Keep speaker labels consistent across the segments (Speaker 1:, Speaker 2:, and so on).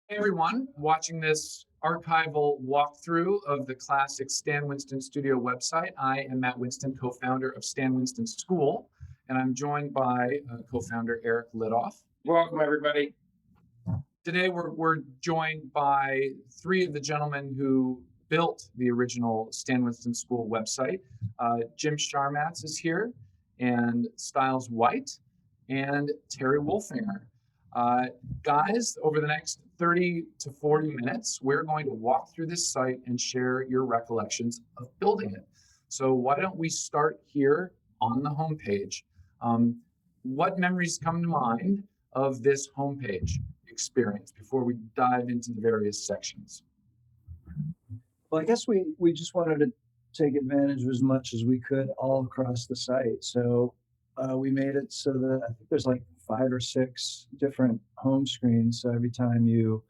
Speaker 1: Hey everyone, watching this archival walkthrough of the classic Stan Winston Studio website. I am Matt Winston, co-founder of Stan Winston School, and I'm joined by co-founder Eric Lidoff.
Speaker 2: Welcome, everybody.
Speaker 1: Today we're joined by three of the gentlemen who built the original Stan Winston School website. Jim Sharmatz is here, and Styles White, and Terry Wolfinger. Guys, over the next 30 to 40 minutes, we're going to walk through this site and share your recollections of building it. So why don't we start here on the homepage? What memories come to mind of this homepage experience before we dive into the various sections?
Speaker 3: Well, I guess we just wanted to take advantage of as much as we could all across the site. So we made it so that I think there's like 5 or 6 different home screens. So every time you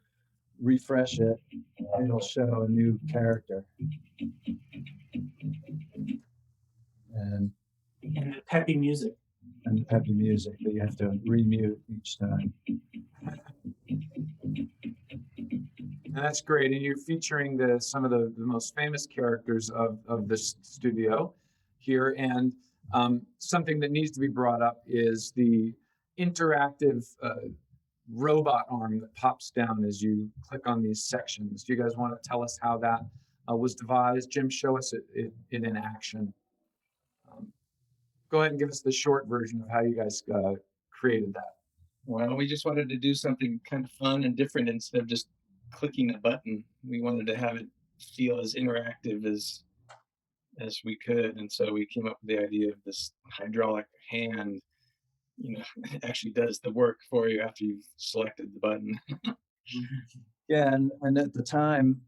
Speaker 3: refresh it, it'll show a new character. And
Speaker 4: the peppy music.
Speaker 3: And the peppy music that you have to remute each time.
Speaker 1: And that's great. And you're featuring some of the most famous characters of this studio here. And something that needs to be brought up is the interactive robot arm that pops down as you click on these sections. Do you guys want to tell us how that was devised? Jim, show us it in action. Go ahead and give us the short version of how you guys created that.
Speaker 2: Well, we just wanted to do something kind of fun and different instead of just clicking a button. We wanted to have it feel as interactive as we could, and so we came up with the idea of this hydraulic hand. It actually does the work for you after you've selected the button.
Speaker 3: Yeah, and at the time,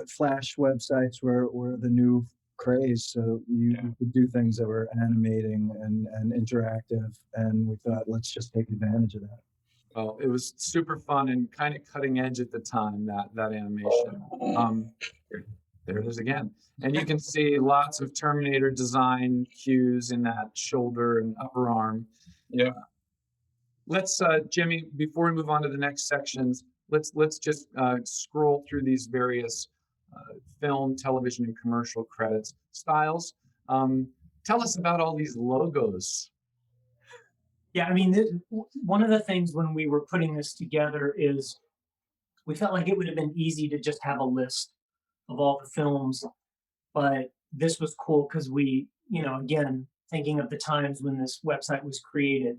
Speaker 3: Flash websites were the new craze. So you could do things that were animating and interactive, and we thought, let's just take advantage of that.
Speaker 1: Well, it was super fun and kind of cutting edge at the time, that animation. There it is again. And you can see lots of Terminator design cues in that shoulder and upper arm.
Speaker 2: Yeah.
Speaker 1: Let's, Jimmy, before we move on to the next sections, let's just scroll through these various film, television, and commercial credits. Styles, tell us about all these logos.
Speaker 4: Yeah, I mean, one of the things when we were putting this together is we felt like it would have been easy to just have a list of all the films, but this was cool because we, again, thinking of the times when this website was created,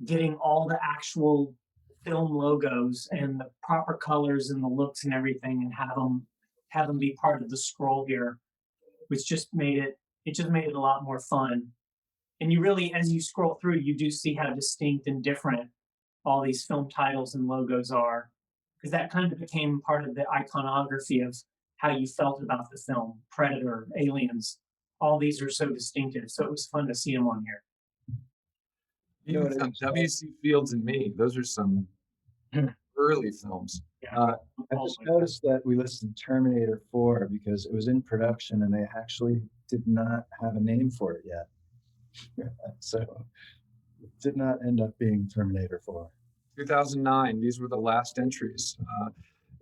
Speaker 4: getting all the actual film logos and the proper colors and the looks and everything, and have them be part of the scroll here, which just made it a lot more fun. And you really, as you scroll through, you do see how distinct and different all these film titles and logos are, because that kind of became part of the iconography of how you felt about the film. Predator, Aliens, all these are so distinctive. So it was fun to see them on here.
Speaker 1: Even some W.C. Fields and Me. Those are some early films.
Speaker 4: Yeah.
Speaker 3: I just noticed that we listed Terminator 4 because it was in production and they actually did not have a name for it yet. So it did not end up being Terminator 4.
Speaker 1: 2009, these were the last entries.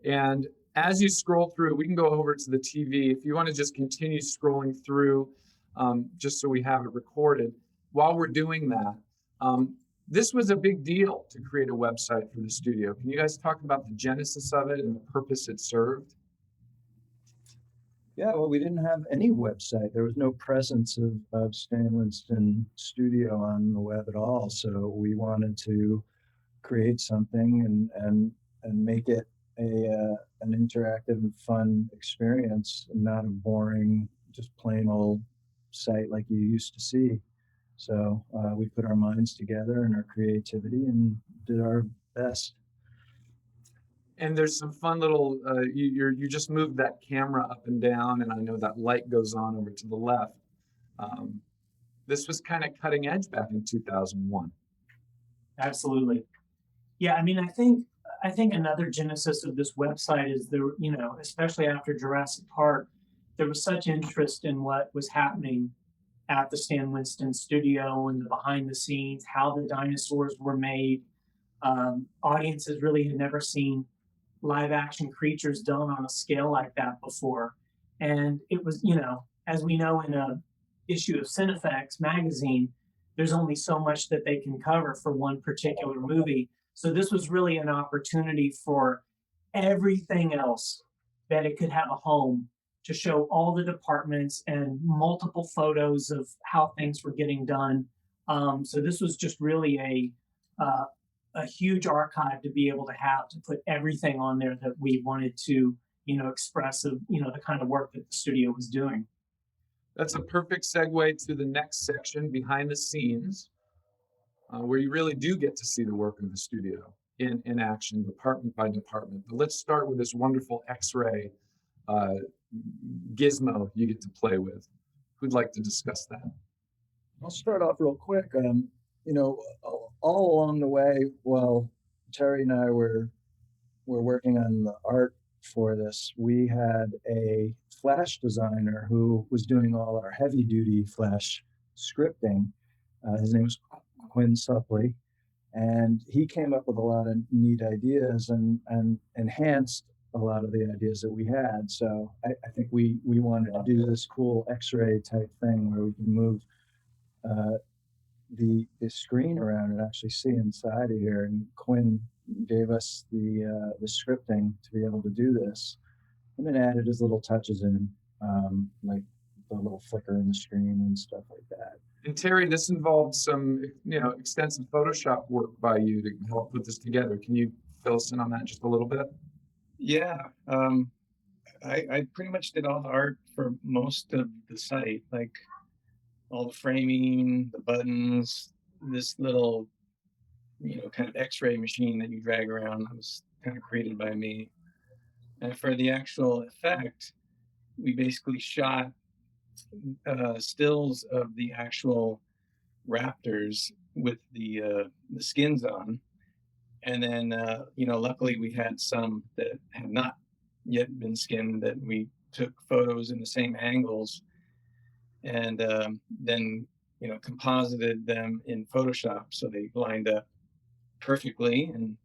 Speaker 1: And as you scroll through, we can go over to the TV. If you want to just continue scrolling through, just so we have it recorded. While we're doing that, this was a big deal to create a website for the studio. Can you guys talk about the genesis of it and the purpose it served?
Speaker 3: Yeah, well, we didn't have any website. There was no presence of Stan Winston Studio on the web at all. So we wanted to create something and make it an interactive and fun experience, not a boring, just plain old site like you used to see. So we put our minds together and our creativity and did our best.
Speaker 1: And there's some fun little, you just moved that camera up and down, and I know that light goes on over to the left. This was kind of cutting edge back in 2001.
Speaker 4: Absolutely. Yeah, I mean, I think another genesis of this website is there, especially after Jurassic Park, there was such interest in what was happening at the Stan Winston studio and the behind the scenes, how the dinosaurs were made. Audiences really had never seen live action creatures done on a scale like that before. And it was, you know, as we know in a issue of Cinefex magazine, there's only so much that they can cover for one particular movie. So this was really an opportunity for everything else that it could have a home to show all the departments and multiple photos of how things were getting done. So this was just really a huge archive to be able to have to put everything on there that we wanted to, you know, express of, you know, the kind of work that the studio was doing.
Speaker 1: That's a perfect segue to the next section, behind the scenes, where you really do get to see the work of the studio in action, department by department. But let's start with this wonderful X-ray gizmo you get to play with. Who'd like to discuss that?
Speaker 3: I'll start off real quick. You know, all along the way, while Terry and I were working on the art for this, we had a Flash designer who was doing all our heavy duty Flash scripting. His name was Quinn Suppley, and he came up with a lot of neat ideas and enhanced a lot of the ideas that we had. So I think we wanted to do this cool X-ray type thing where we can move the screen around and actually see inside of here. And Quinn gave us the scripting to be able to do this, and then added his little touches in, like the little flicker in the screen and stuff like that.
Speaker 1: And Terry, this involved some, you know, extensive Photoshop work by you to help put this together. Can you fill us in on that just a little bit?
Speaker 2: Yeah, I pretty much did all the art for most of the site, like all the framing, the buttons, this little, you know, kind of X-ray machine that you drag around was kind of created by me. And for the actual effect, we basically shot stills of the actual raptors with the skins on. And then, you know, luckily we had some that had not yet been skinned that we took photos in the same angles and then, you know, composited them in Photoshop so they lined up perfectly and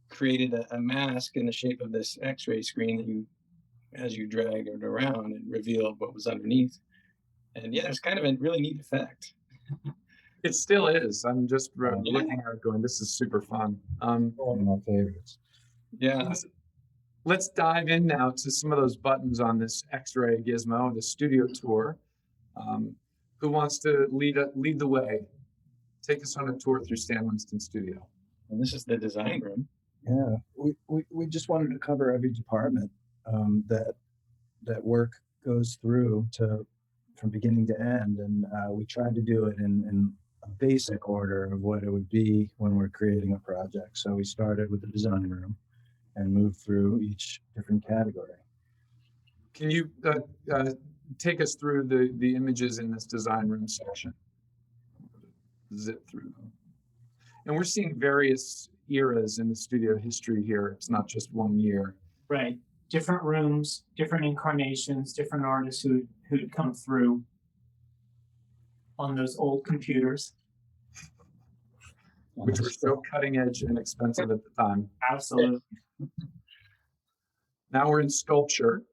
Speaker 2: created a mask in the shape of this X-ray screen that you, as you drag it around, it revealed what was underneath. And yeah, it's kind of a really neat effect.
Speaker 1: It still is. I'm just looking at it going, this is super fun.
Speaker 3: One of my favorites.
Speaker 2: Yeah.
Speaker 1: Let's dive in now to some of those buttons on this X-ray gizmo, the studio tour. Who wants to lead the way? Take us on a tour through Stan Winston Studio.
Speaker 2: And this is the design room.
Speaker 3: Yeah, we just wanted to cover every department that work goes through from beginning to end, and we tried to do it in a basic order of what it would be when we're creating a project. So we started with the design room and moved through each different category.
Speaker 1: Can you take us through the images in this design room section? Zip through them. And we're seeing various eras in the studio history here. It's not just one year.
Speaker 4: Right. Different rooms, different incarnations, different artists who'd come through on those old computers.
Speaker 1: Which were so cutting edge and expensive at the time.
Speaker 4: Absolutely.
Speaker 1: Now we're in sculpture.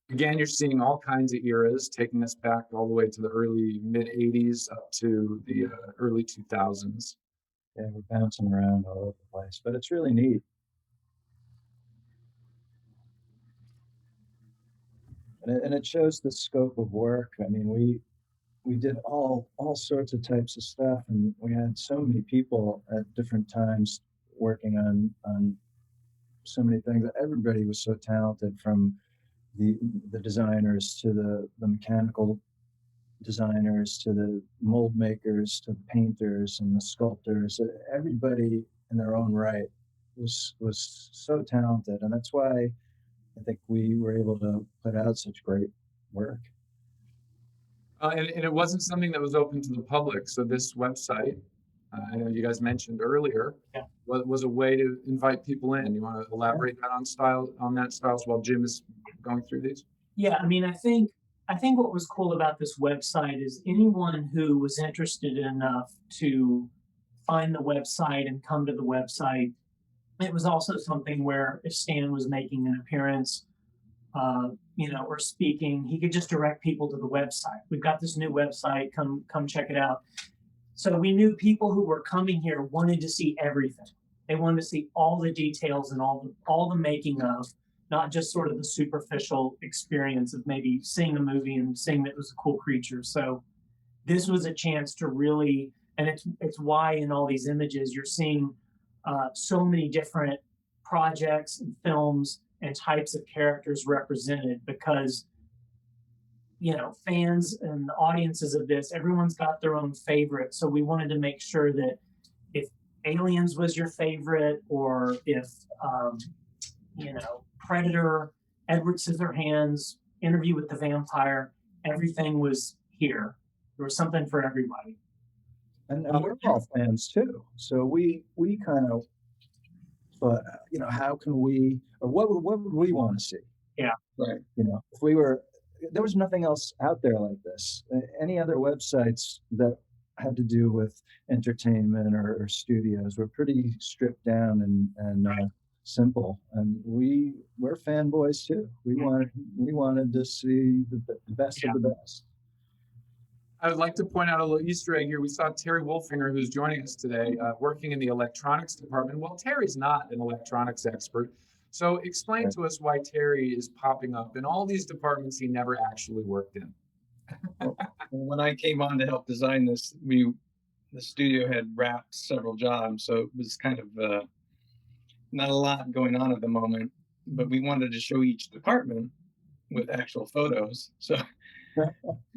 Speaker 1: Again, you're seeing all kinds of eras, taking us back all the way to the early mid-'80s up to the early 2000s.
Speaker 3: Yeah, we're bouncing around all over the place, but it's really neat. And it shows the scope of work. I mean, we did all sorts of types of stuff, and we had so many people at different times working on so many things. Everybody was so talented, from the designers to the mechanical designers to the mold makers to the painters and the sculptors. Everybody in their own right was so talented, and that's why I think we were able to put out such great work.
Speaker 1: And it wasn't something that was open to the public. So this website, I know you guys mentioned earlier, was a way to invite people in. You want to elaborate on that styles while Jim is going through these?
Speaker 4: Yeah, I mean, I think what was cool about this website is anyone who was interested enough to find the website and come to the website it was also something where if Stan was making an appearance, or speaking, he could just direct people to the website. We've got this new website. Come check it out. So we knew people who were coming here wanted to see everything. They wanted to see all the details and all the making of, not just sort of the superficial experience of maybe seeing a movie and seeing that it was a cool creature. So this was a chance to really, and it's why in all these images you're seeing so many different projects and films and types of characters represented, because fans and the audiences of this, everyone's got their own favorite. So we wanted to make sure that if Aliens was your favorite, or if Predator, Edward Scissorhands, Interview with the Vampire, everything was here. There was something for everybody.
Speaker 3: And we're all fans too. So we kind of thought, how can we, or what would we want to see?
Speaker 4: Yeah.
Speaker 2: Right.
Speaker 3: If there was nothing else out there like this. Any other websites that had to do with entertainment or studios were pretty stripped down and simple. And we're fanboys too. We wanted to see the best of the best.
Speaker 1: I would like to point out a little Easter egg here. We saw Terry Wolfinger, who's joining us today, working in the electronics department. Well, Terry's not an electronics expert. So explain to us why Terry is popping up in all these departments he never actually worked in.
Speaker 2: When I came on to help design this, the studio had wrapped several jobs, so it was kind of not a lot going on at the moment, but we wanted to show each department with actual photos. So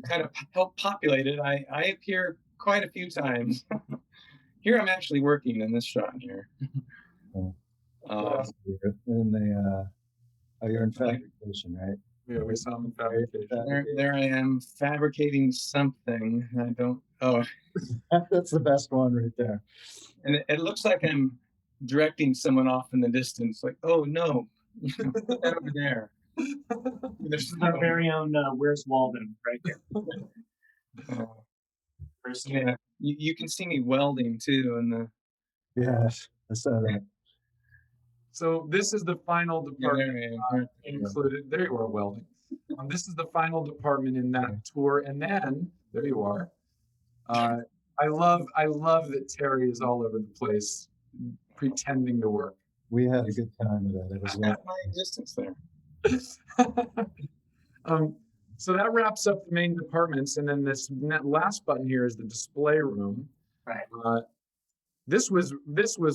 Speaker 2: kind of help populate it. I appear quite a few times. Here I'm actually working in this shot here.
Speaker 3: You're in fabrication, right?
Speaker 1: Yeah, we saw him in fabrication.
Speaker 2: There I am fabricating something. I don't. Oh,
Speaker 3: that's the best one right there.
Speaker 2: And it looks like I'm directing someone off in the distance. Like, oh no, put that over there.
Speaker 4: There's our very own Where's Waldo right there.
Speaker 2: Yeah, you can see me welding too, and
Speaker 3: yes, I saw that.
Speaker 1: So this is the final department included. There you are, welding. This is the final department in that tour, and then there you are. I love that Terry is all over the place, pretending to work.
Speaker 3: We had a good time with that. It was
Speaker 2: my existence there.
Speaker 1: So that wraps up the main departments, and then this last button here is the display room.
Speaker 4: Right.
Speaker 1: This was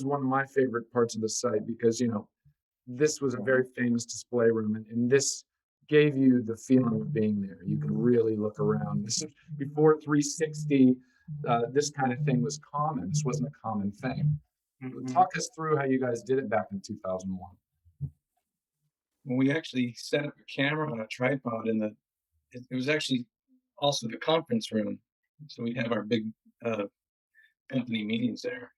Speaker 1: one of my favorite parts of the site, because this was a very famous display room, and this gave you the feeling of being there. You could really look around. This is before 360. This kind of thing was common. This wasn't a common thing. Mm-hmm. Talk us through how you guys did it back in 2001.
Speaker 2: We actually set up a camera on a tripod it was actually also the conference room. So we'd have our big company meetings there.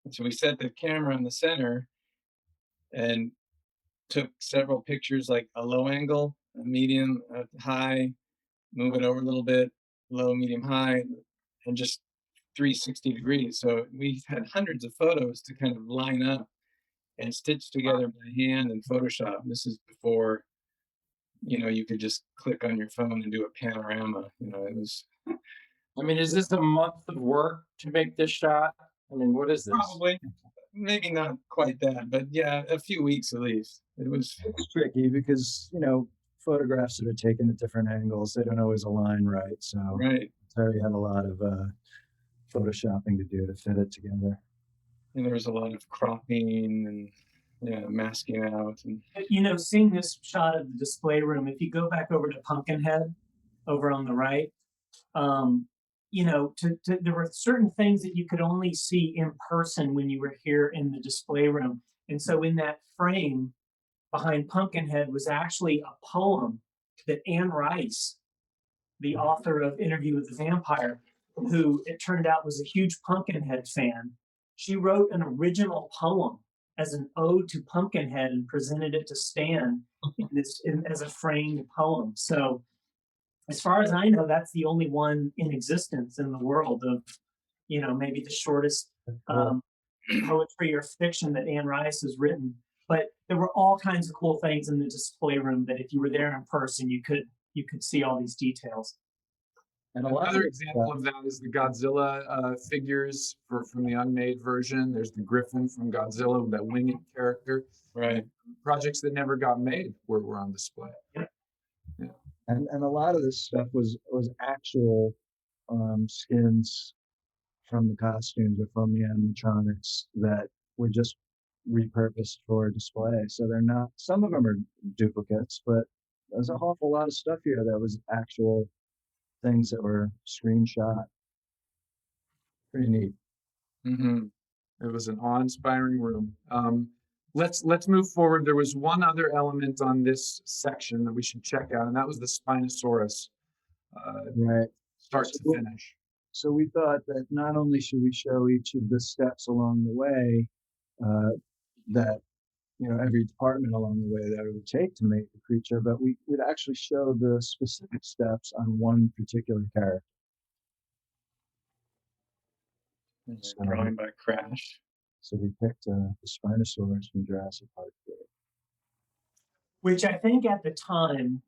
Speaker 2: And so we set the camera in the center and took several pictures, like a low angle, a medium, a high, move it over a little bit, low, medium, high, and just 360 degrees. So we had hundreds of photos to kind of line up and stitch together by hand in Photoshop. This is before, you could just click on your phone and do a panorama. It was.
Speaker 5: I mean, is this a month of work to make this shot? I mean, what is this?
Speaker 2: Probably, maybe not quite that, but yeah, a few weeks at least. It's
Speaker 3: tricky because, photographs that are taken at different angles, they don't always align right. So Terry had a lot of photoshopping to do to fit it together.
Speaker 2: And there was a lot of cropping and masking out.
Speaker 4: And seeing this shot of the display room, if you go back over to Pumpkinhead over on the right, there were certain things that you could only see in person when you were here in the display room. And so in that frame behind Pumpkinhead was actually a poem that Anne Rice, the author of Interview with the Vampire, who it turned out was a huge Pumpkinhead fan, she wrote an original poem as an ode to Pumpkinhead and presented it to Stan as a framed poem. So as far as I know, that's the only one in existence in the world of, maybe the shortest poetry or fiction that Anne Rice has written. But there were all kinds of cool things in the display room that if you were there in person, you could see all these details.
Speaker 3: And a lot of
Speaker 1: Another
Speaker 3: the
Speaker 1: example
Speaker 3: stuff,
Speaker 1: of that is the Godzilla figures from the unmade version. There's the Griffin from Godzilla, that winged character.
Speaker 2: Right.
Speaker 1: Projects that never got made were on display.
Speaker 3: and a lot of this stuff was actual skins from the costumes or from the animatronics that were just repurposed for display. So they're not. Some of them are duplicates, but there's an awful lot of stuff here that was actual things that were screenshot. Pretty neat.
Speaker 2: Mm-hmm.
Speaker 1: It was an awe-inspiring room. Let's move forward. There was one other element on this section that we should check out, and that was the Spinosaurus,
Speaker 3: Right.
Speaker 1: start to finish.
Speaker 3: So we thought that not only should we show each of the steps along the way, that every department along the way that it would take to make the creature, but we would actually show the specific steps on one particular character.
Speaker 2: Drawing by Crash.
Speaker 3: So we picked the Spinosaurus from Jurassic Park 3.
Speaker 4: Which I think at the time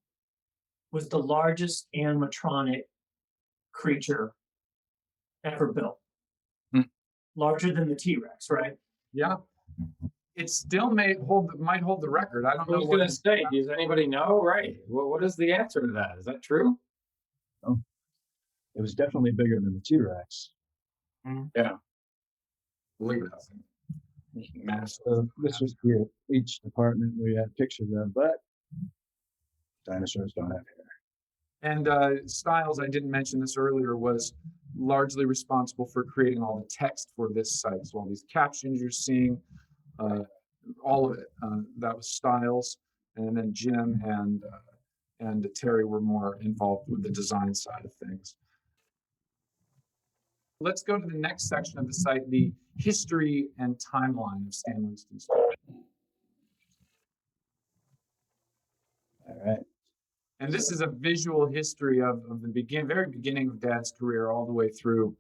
Speaker 4: was the largest animatronic creature ever built. Larger than the T-Rex, right?
Speaker 1: Yeah, it still might hold the record. I don't
Speaker 5: I
Speaker 1: know
Speaker 5: was
Speaker 1: what
Speaker 5: gonna say, does anybody know? Right. What is the answer to that? Is that true?
Speaker 3: It was definitely bigger than the T-Rex.
Speaker 2: Yeah.
Speaker 1: believe it. Massive.
Speaker 3: So this was here. Each department we had pictures of, but dinosaurs don't have hair.
Speaker 1: And Styles, I didn't mention this earlier, was largely responsible for creating all the text for this site. So all these captions you're seeing, all of it, that was Styles. And then Jim and Terry were more involved with the design side of things. Let's go to the next section of the site, the history and timeline of Stan Winston's story.
Speaker 3: All right.
Speaker 1: And this is a visual history of the very beginning of Dad's career all the way through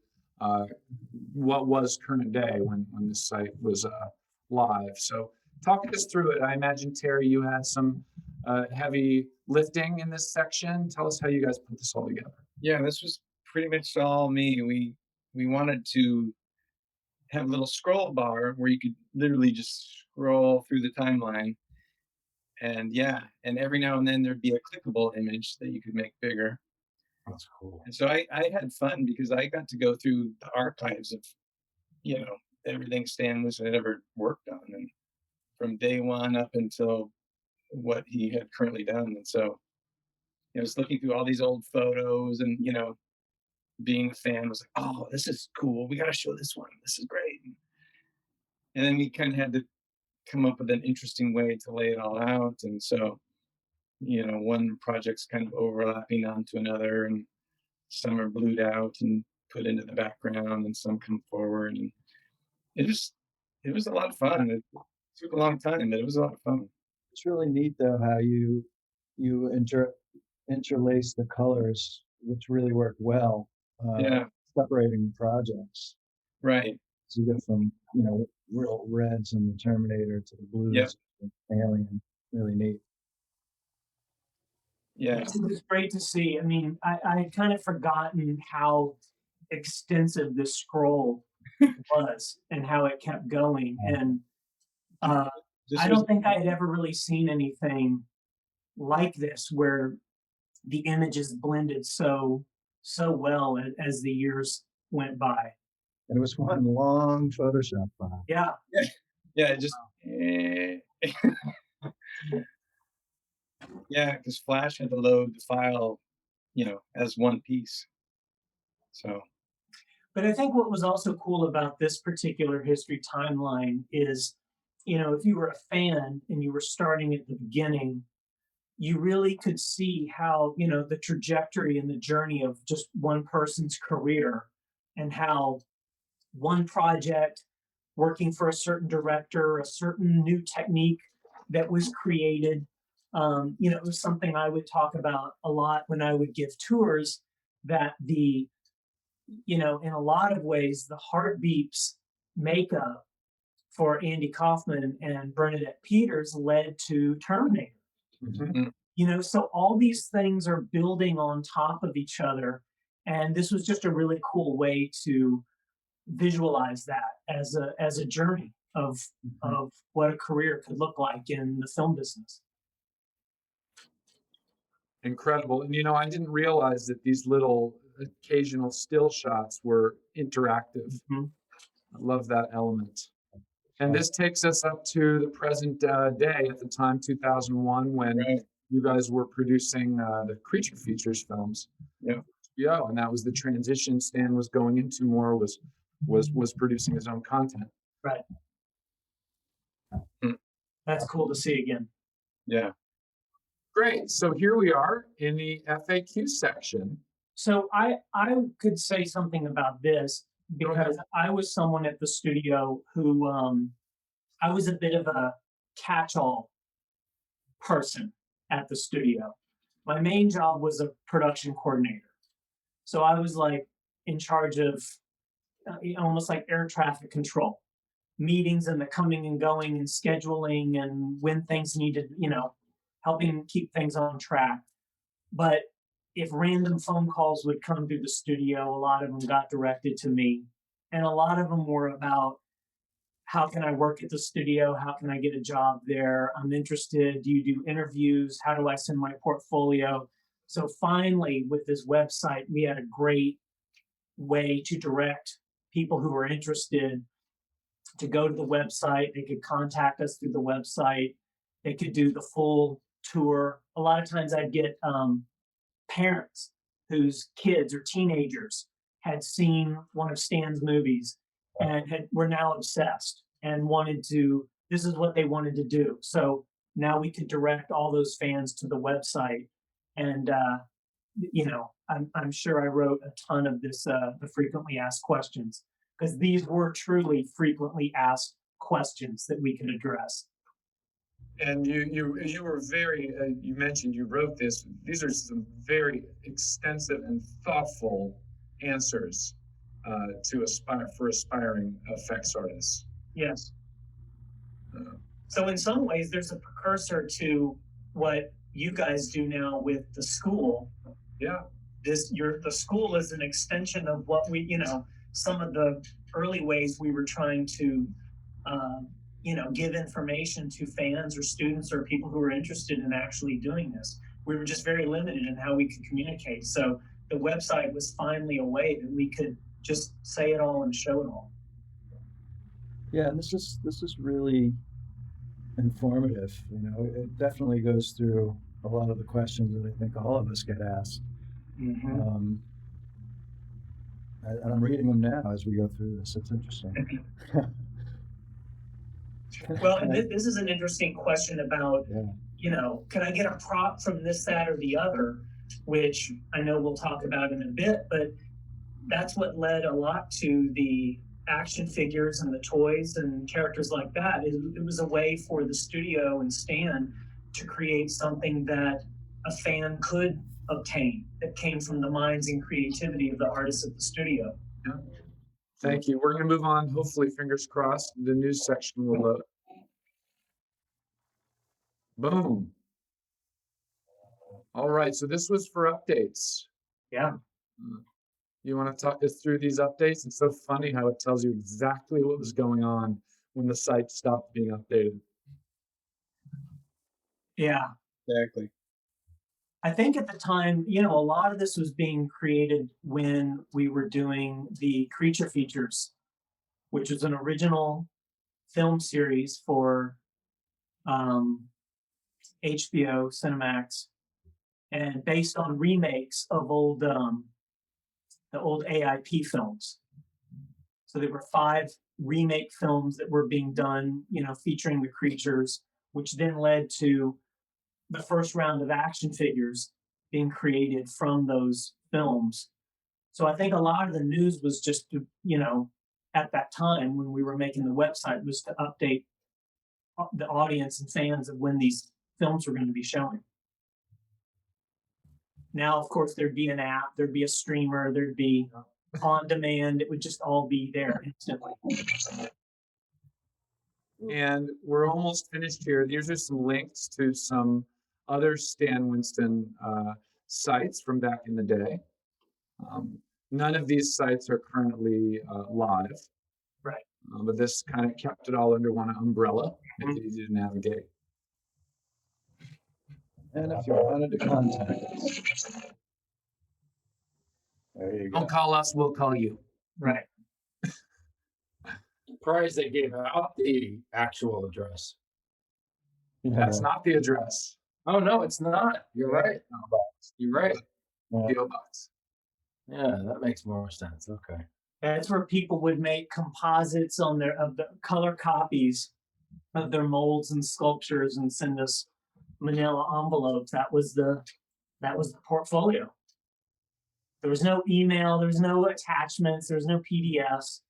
Speaker 1: what was current day when this site was live. So talk us through it. I imagine, Terry, you had some heavy lifting in this section. Tell us how you guys put this all together.
Speaker 2: Yeah, this was pretty much all me. We wanted to have a little scroll bar where you could literally just scroll through the timeline. And and every now and then there'd be a clickable image that you could make bigger.
Speaker 3: That's cool.
Speaker 2: And so I had fun because I got to go through the archives of, everything Stan Winston had ever worked on, and from day one up until what he had currently done. And so I was looking through all these old photos, and being a fan was like, oh, this is cool. We got to show this one. This is great. And then we kind of had to come up with an interesting way to lay it all out. And so, one project's kind of overlapping onto another, and some are blued out and put into the background, and some come forward. And it was a lot of fun. It took a long time, but it was a lot of fun.
Speaker 3: It's really neat though how you interlace the colors, which really worked well. Separating the projects.
Speaker 2: Right.
Speaker 3: So you go from real reds in the Terminator to the blues in Alien. Really neat.
Speaker 2: Yeah.
Speaker 4: It was great to see. I mean, I had kind of forgotten how extensive this scroll was and how it kept going. And I don't think I had ever really seen anything like this where the images blended so well as the years went by.
Speaker 3: And it was one long Photoshop file.
Speaker 4: Yeah.
Speaker 2: Yeah, just because Flash had to load the file, as one piece. So.
Speaker 4: But I think what was also cool about this particular history timeline is, if you were a fan and you were starting at the beginning, you really could see how, the trajectory and the journey of just one person's career, and how one project working for a certain director, a certain new technique that was created. It was something I would talk about a lot when I would give tours, that in a lot of ways, the Heartbeeps makeup for Andy Kaufman and Bernadette Peters led to Terminator.
Speaker 1: Mhm.
Speaker 4: You know, so all these things are building on top of each other. And this was just a really cool way to visualize that as a journey of what a career could look like in the film business.
Speaker 1: Incredible. And I didn't realize that these little occasional still shots were interactive.
Speaker 4: Mhm.
Speaker 1: I love that element. And this takes us up to the present day at the time, 2001, when
Speaker 2: Right.
Speaker 1: you guys were producing the Creature Features films.
Speaker 2: Yeah.
Speaker 1: Yeah, and that was the transition Stan was going into more was producing his own content.
Speaker 4: Right.
Speaker 2: Hmm.
Speaker 4: That's cool to see again.
Speaker 2: Yeah.
Speaker 1: Great. So here we are in the FAQ section.
Speaker 4: So I could say something about this
Speaker 1: Go ahead.
Speaker 4: because I was someone at the studio who I was a bit of a catch-all person at the studio. My main job was a production coordinator. So I was like in charge of almost like air traffic control, meetings and the coming and going and scheduling and when things needed, helping keep things on track. But if random phone calls would come through the studio, a lot of them got directed to me. And a lot of them were about how can I work at the studio? How can I get a job there? I'm interested. Do you do interviews? How do I send my portfolio? So finally, with this website, we had a great way to direct people who were interested to go to the website. They could contact us through the website. They could do the full tour. A lot of times I'd get parents whose kids or teenagers had seen one of Stan's movies and were now obsessed and this is what they wanted to do. So now we could direct all those fans to the website. And, I'm sure I wrote a ton of this, the frequently asked questions, because these were truly frequently asked questions that we could address.
Speaker 1: And you were very you mentioned you wrote this. These are some very extensive and thoughtful answers to aspiring effects artists.
Speaker 4: Yes.
Speaker 1: Uh,
Speaker 4: So in some ways, there's a precursor to what you guys do now with the school.
Speaker 1: yeah,
Speaker 4: The school is an extension of what some of the early ways we were trying to give information to fans or students or people who were interested in actually doing this. We were just very limited in how we could communicate. So the website was finally a way that we could just say it all and show it all.
Speaker 3: Yeah, and this is really informative. It definitely goes through a lot of the questions that I think all of us get asked.
Speaker 4: Mm-hmm.
Speaker 3: And I'm reading them now as we go through this. It's interesting.
Speaker 4: Well, and this is an interesting question about,
Speaker 3: Yeah.
Speaker 4: can I get a prop from this, that, or the other, which I know we'll talk about in a bit, but that's what led a lot to the action figures and the toys and characters like that. It was a way for the studio and Stan to create something that a fan could obtain that came from the minds and creativity of the artists at the studio.
Speaker 1: yeah. Thank you. We're going to move on. Hopefully, fingers crossed, the news section will load. Boom. All right. So this was for updates.
Speaker 4: Yeah.
Speaker 1: You want to talk us through these updates? It's so funny how it tells you exactly what was going on when the site stopped being updated.
Speaker 4: Yeah.
Speaker 2: Exactly.
Speaker 4: I think at the time, a lot of this was being created when we were doing the Creature Features, which was an original film series for HBO, Cinemax, and based on remakes of the old AIP films. So there were 5 remake films that were being done, featuring the creatures, which then led to the first round of action figures being created from those films. So I think a lot of the news was just to, at that time when we were making the website, was to update the audience and fans of when these films were going to be showing. Now, of course, there'd be an app, there'd be a streamer, there'd be on demand. It would just all be there instantly.
Speaker 1: And we're almost finished here. These are some links to some other Stan Winston sites from back in the day. None of these sites are currently live.
Speaker 4: Right.
Speaker 1: But this kind of kept it all under one umbrella, make it easy to navigate.
Speaker 3: And if you wanted to contact us, there you go.
Speaker 1: Don't call us, we'll call you.
Speaker 4: Right.
Speaker 5: Surprised they gave out the actual address.
Speaker 1: That's not the address.
Speaker 5: Oh no, it's not. You're right. You're right.
Speaker 1: PO box.
Speaker 5: Yeah, that makes more sense. Okay.
Speaker 4: That's where people would make composites of the color copies of their molds and sculptures and send us manila envelopes. That was the portfolio. There was no email, there was no attachments, there was no PDFs.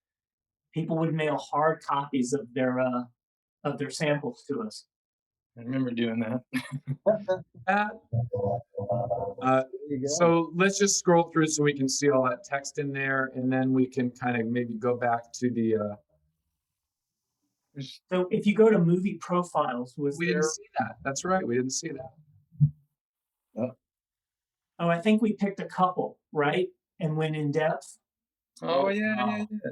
Speaker 4: People would mail hard copies of their samples to us.
Speaker 2: I remember doing that.
Speaker 1: So let's just scroll through so we can see all that text in there, and then we can kind of maybe go back to the.
Speaker 4: So if you go to movie profiles,
Speaker 1: We didn't see that. That's right. We didn't see that.
Speaker 4: Oh, I think we picked a couple, right? And went in depth.
Speaker 2: Oh yeah,
Speaker 1: wow.
Speaker 2: yeah, yeah.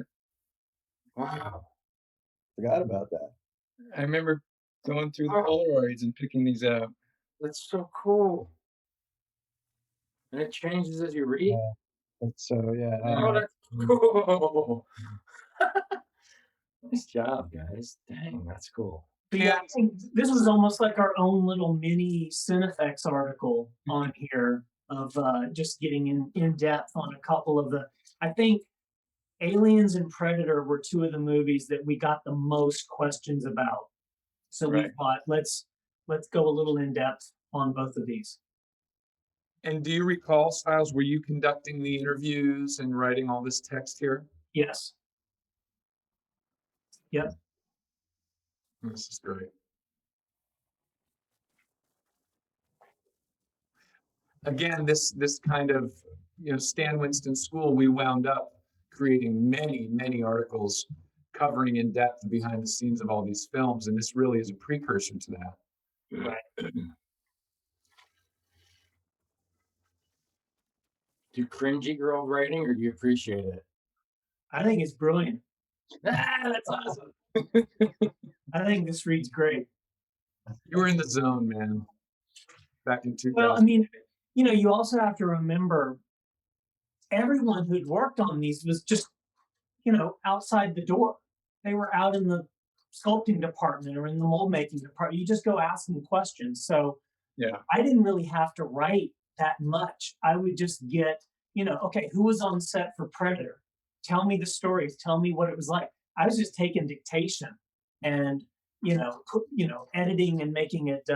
Speaker 5: Wow.
Speaker 3: Forgot about that.
Speaker 2: I remember going through the Polaroids and picking these out.
Speaker 5: That's so cool. And it changes as you read.
Speaker 3: It's so yeah.
Speaker 5: Oh, that's cool. Nice job, guys. Dang, that's cool.
Speaker 4: But yeah, I think this was almost like our own little mini Cinefex article on here of just getting in depth on a couple of the. I think Aliens and Predator were two of the movies that we got the most questions about. So we thought let's go a little in depth on both of these.
Speaker 1: And do you recall, Styles, were you conducting the interviews and writing all this text here?
Speaker 4: Yes. Yep.
Speaker 1: This is great. Again, this kind of, Stan Winston School, we wound up creating many articles covering in depth behind the scenes of all these films, and this really is a precursor to that.
Speaker 4: Right.
Speaker 5: Do you cringy girl writing or do you appreciate it?
Speaker 4: I think it's brilliant.
Speaker 5: That's awesome.
Speaker 4: I think this reads great.
Speaker 1: You were in the zone, man. Back in 2000.
Speaker 4: Well, I mean, you also have to remember everyone who'd worked on these was just, outside the door. They were out in the sculpting department or in the mold making department. You just go ask them questions. So
Speaker 2: Yeah.
Speaker 4: I didn't really have to write that much. I would just get, okay, who was on set for Predator? Tell me the stories. Tell me what it was like. I was just taking dictation and, editing and making it,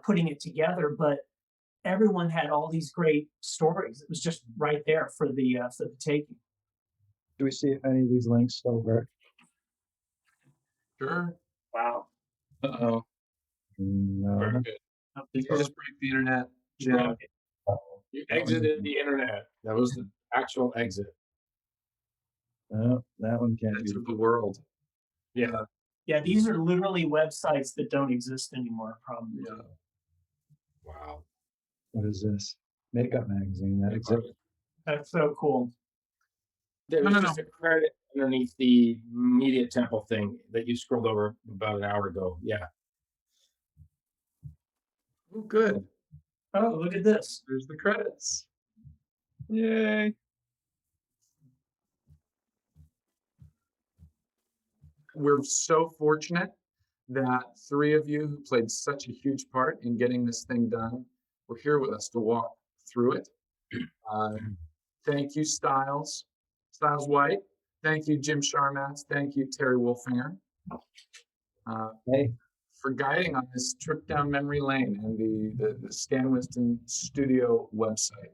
Speaker 4: putting it together. But everyone had all these great stories. It was just right there for the taking.
Speaker 3: Do we see if any of these links still work?
Speaker 1: Sure.
Speaker 4: Wow.
Speaker 2: Uh-oh.
Speaker 3: No.
Speaker 2: Very good.
Speaker 1: Did you just break the internet, Jim?
Speaker 5: You exited the internet. That was the actual exit.
Speaker 3: No, that one can't be.
Speaker 1: Into the world.
Speaker 5: Yeah.
Speaker 4: Yeah, these are literally websites that don't exist anymore, probably.
Speaker 1: Yeah.
Speaker 5: Wow.
Speaker 3: What is this? Makeup magazine that exists.
Speaker 4: That's so cool.
Speaker 5: There was
Speaker 1: No.
Speaker 5: just a credit underneath the Media Temple thing that you scrolled over about an hour ago. Yeah.
Speaker 1: Oh, good.
Speaker 4: Oh, look at this.
Speaker 1: There's the credits.
Speaker 2: Yay.
Speaker 1: We're so fortunate that three of you who played such a huge part in getting this thing done were here with us to walk through it. Thank you, Styles White. Thank you, Jim Sharmatz. Thank you, Terry Wolfinger,
Speaker 3: Hey,
Speaker 1: for guiding on this trip down memory lane and the Stan Winston Studio website.